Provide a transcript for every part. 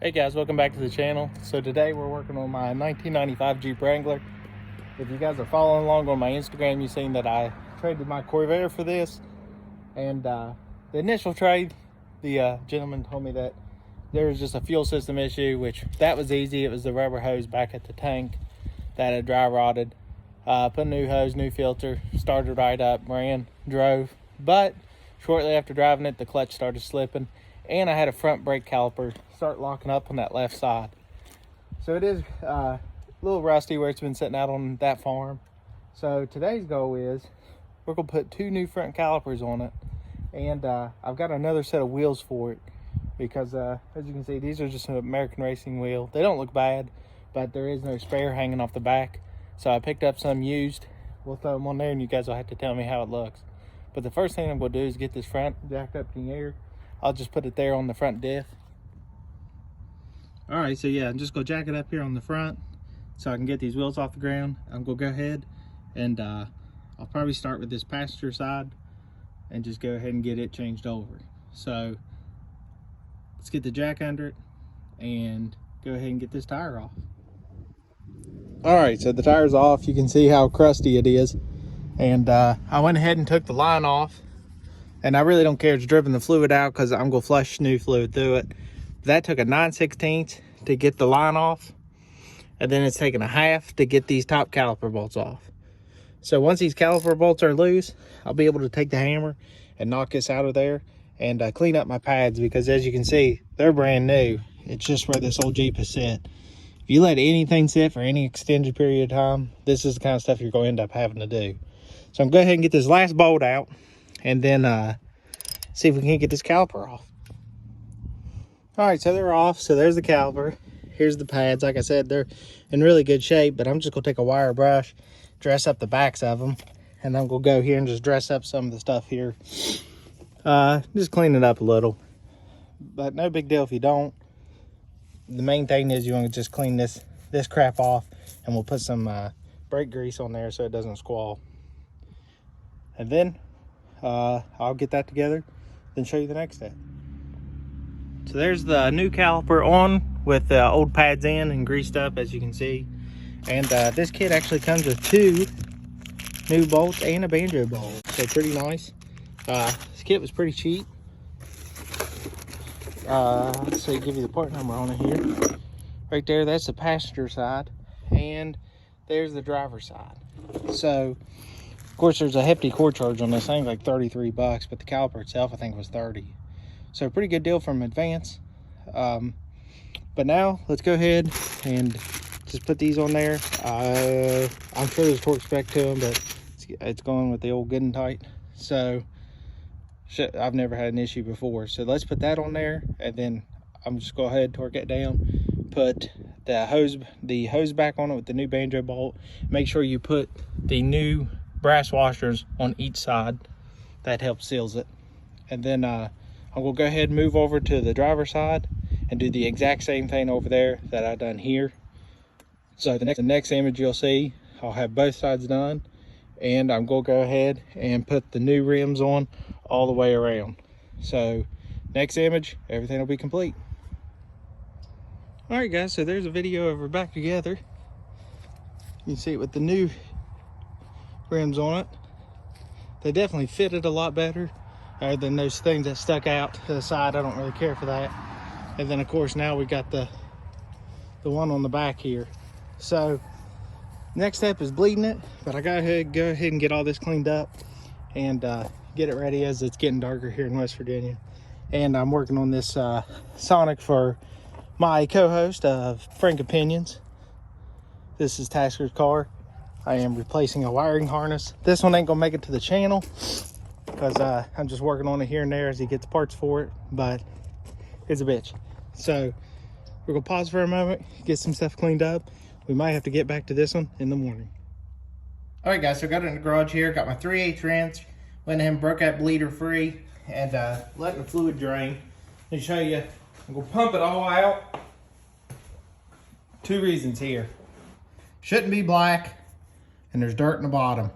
Hey guys, welcome back to the channel. So today we're working on my 1995 Jeep Wrangler. If you guys are following along on my Instagram, you've seen that I traded my Corvair for this. And the initial trade, the gentleman told me that there was just a fuel system issue, which that was easy. It was the rubber hose back at the tank that had dry rotted. Put a new hose, new filter, started right up, ran, drove. But shortly after driving it, the clutch started slipping. And I had a front brake caliper start locking up on that left side. So it is a little rusty where it's been sitting out on that farm. So today's goal is we're gonna put two new front calipers on it. And I've got another set of wheels for it because as you can see, these are just an American racing wheel. They don't look bad, but there is no spare hanging off the back. So I picked up some used. We'll throw them on there and you guys will have to tell me how it looks. But the first thing I'm gonna do is get this front jacked up in the air. I'll just put it there on the front diff. All right, so yeah, I'm just gonna jack it up here on the front so I can get these wheels off the ground. I'm gonna go ahead and I'll probably start with this passenger side and just go ahead and get it changed over. So let's get the jack under it and go ahead and get this tire off. All right, so the tire's off. You can see how crusty it is. And I went ahead and took the line off. And I really don't care, it's dripping the fluid out because I'm gonna flush new fluid through it. That took a 9/16 to get the line off. And then it's taken a half to get these top caliper bolts off. So once these caliper bolts are loose, I'll be able to take the hammer and knock this out of there and clean up my pads, because as you can see, they're brand new. It's just where this old Jeep has sit. If you let anything sit for any extended period of time, this is the kind of stuff you're gonna end up having to do. So I'm gonna go ahead and get this last bolt out and then see if we can get this caliper off. All right, so they're off. So there's the caliper. Here's the pads. Like I said, they're in really good shape, but I'm just gonna take a wire brush, dress up the backs of them, and I'm gonna go here and just dress up some of the stuff here. Just clean it up a little, but no big deal if you don't. The main thing is you want to just clean this crap off, and we'll put some brake grease on there so it doesn't squall. And then I'll get that together, then show you the next step. So there's the new caliper on with the old pads in and greased up, as you can see. And this kit actually comes with two new bolts and a banjo bolt, so pretty nice. This kit was pretty cheap. Let's see, give you the part number on it here. Right there, that's the passenger side, and there's the driver's side. So of course, there's a hefty cord charge on this thing, like 33 bucks, but the caliper itself, I think, was 30. So pretty good deal from Advance. But now let's go ahead and just put these on there. I'm sure there's torque spec to them, but it's going with the old good and tight. So I've never had an issue before. So let's put that on there, and then I'm just go ahead, torque it down, put the hose back on it with the new banjo bolt. Make sure you put the new brass washers on each side. That helps seals it. And then I will go ahead and move over to the driver's side and do the exact same thing over there that I done here. So the next image you'll see, I'll have both sides done, and I'm gonna go ahead and put the new rims on all the way around. So next image, everything will be complete. All right guys, so there's a video of her back together. You can see it with the new rims on it. They definitely fitted a lot better than those things that stuck out to the side. I don't really care for that. And then of course now we got the one on the back here. So next step is bleeding it, but I gotta go ahead and get all this cleaned up and get it ready, as it's getting darker here in West Virginia. And I'm working on this Sonic for my co-host of Frank Opinions. This is Tasker's car. I am replacing a wiring harness. This one ain't gonna make it to the channel because I'm just working on it here and there as he gets parts for it, but it's a bitch. So we're gonna pause for a moment, get some stuff cleaned up. We might have to get back to this one in the morning. All right guys, so I got it in the garage here, got my 3/8 wrench, went ahead and broke that bleeder free and letting the fluid drain. Let me show you, I'm gonna pump it all out. Two reasons here. Shouldn't be black, and there's dirt in the bottom.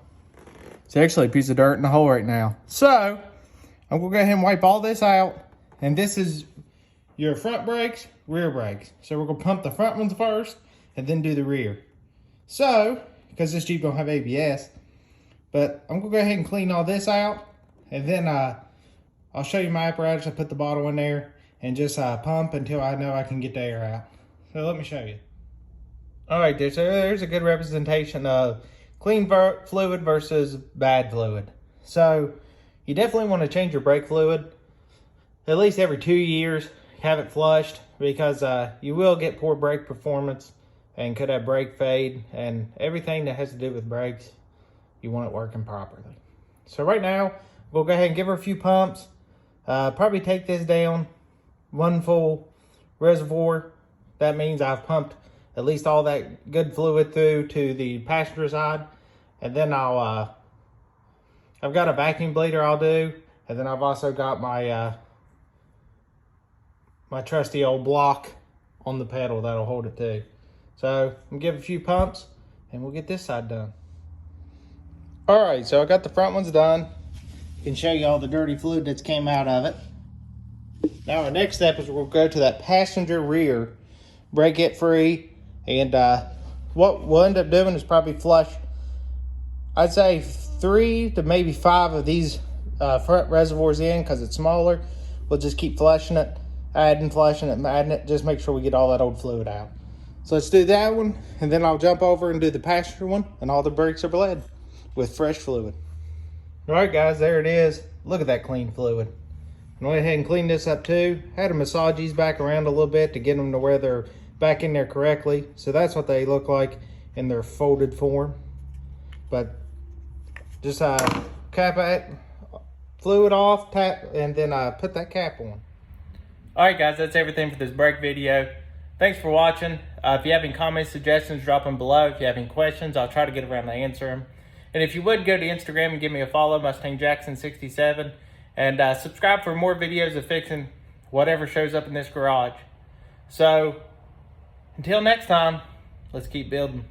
It's actually a piece of dirt in the hole right now. So I'm gonna go ahead and wipe all this out. And this is your front brakes, rear brakes. So we're gonna pump the front ones first and then do the rear. So, because this Jeep don't have ABS, but I'm gonna go ahead and clean all this out, and then I'll show you my apparatus. I put the bottle in there and just pump until I know I can get the air out. So let me show you. All right, so there's a good representation of clean fluid versus bad fluid. So you definitely want to change your brake fluid at least every 2 years. Have it flushed, because you will get poor brake performance and could have brake fade, and everything that has to do with brakes, you want it working properly. So right now, we'll go ahead and give her a few pumps. Probably take this down 1 full reservoir. That means I've pumped at least all that good fluid through to the passenger side. And then I've got a vacuum bleeder I'll do. And then I've also got my my trusty old block on the pedal that'll hold it too. So I'm gonna give a few pumps and we'll get this side done. All right, so I got the front ones done. I can show you all the dirty fluid that's came out of it. Now our next step is we'll go to that passenger rear, break it free, and what we'll end up doing is probably flush, I'd say 3 to maybe 5 of these front reservoirs in, because it's smaller. We'll just keep flushing it, flushing it, adding it, just make sure we get all that old fluid out. So let's do that one, and then I'll jump over and do the passenger one, and all the brakes are bled with fresh fluid. All right, guys, there it is. Look at that clean fluid. I'm going to go ahead and clean this up too. Had to massage these back around a little bit to get them to where they're back in there correctly. So that's what they look like in their folded form. But just cap it, fluid off, tap, and then put that cap on. All right, guys, that's everything for this brake video. Thanks for watching. If you have any comments, suggestions, drop them below. If you have any questions, I'll try to get around to answer them. And if you would, go to Instagram and give me a follow, Mustang Jackson 67, and subscribe for more videos of fixing whatever shows up in this garage. So until next time, let's keep building.